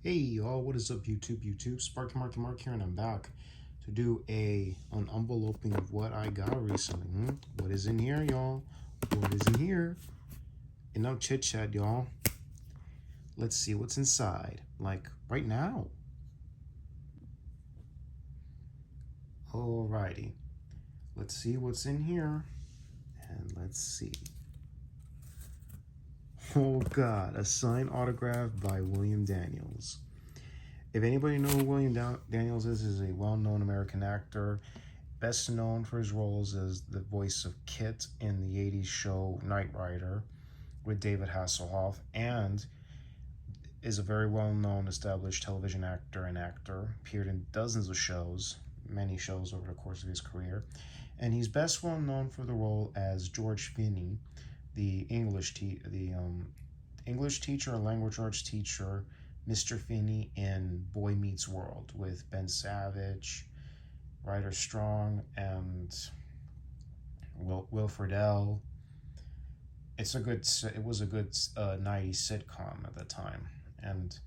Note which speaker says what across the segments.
Speaker 1: Hey y'all, what is up YouTube? Sparky Marky Mark here, and I'm back to do an enveloping of what I got recently. What is in here, y'all? What is in here? Enough chit chat, y'all. Let's see what's inside. Like right now. Alrighty. Let's see what's in here. And let's see. Oh god, a signed autograph by William Daniels. If anybody knows who William Daniels is a well-known American actor, best known for his roles as the voice of Kit in the 80s show Knight Rider with David Hasselhoff, and is a very well-known established television actor and appeared in dozens of shows, many shows over the course of his career. And he's best well known for the role as George Finney, the English teacher or language arts teacher, Mr. Finney in Boy Meets World with Ben Savage, Ryder Strong, and Will Friedle. It was a good 90s sitcom at the time, and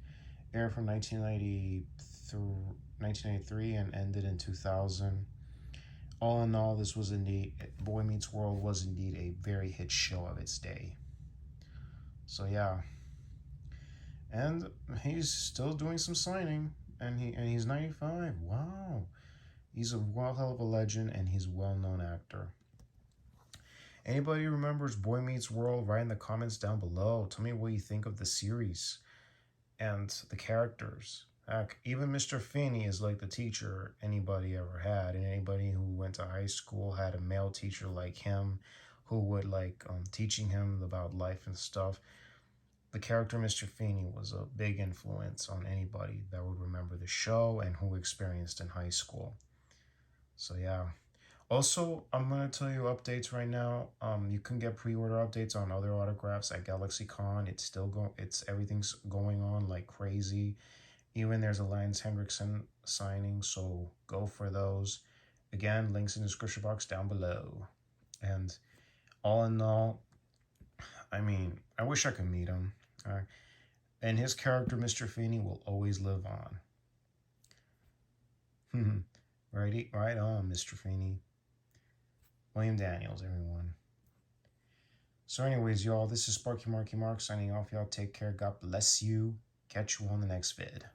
Speaker 1: aired from 1993 and ended in 2000. All in all, this was indeed Boy Meets World was indeed a very hit show of its day. So yeah, and he's still doing some signing, and he's 95. Wow, he's a hell of a legend, and he's a well-known actor. Anybody remembers Boy Meets World? Write in the comments down below. Tell me what you think of the series and the characters. Heck, even Mr. Finney is like the teacher anybody ever had, and anybody who went to high school had a male teacher like him who would like teaching him about life and stuff. The character Mr. Finney was a big influence on anybody that would remember the show and who experienced in high school. So yeah. Also, I'm gonna tell you updates right now. You can get pre-order updates on other autographs at GalaxyCon. Everything's going on like crazy. Even there's a Lance Hendrickson signing, so go for those. Again, links in the description box down below. And all in all, I mean, I wish I could meet him. And his character, Mr. Finney, will always live on. Right on, Mr. Finney. William Daniels, everyone. So anyways, y'all, this is Sparky Marky Mark signing off. Y'all take care. God bless you. Catch you on the next vid.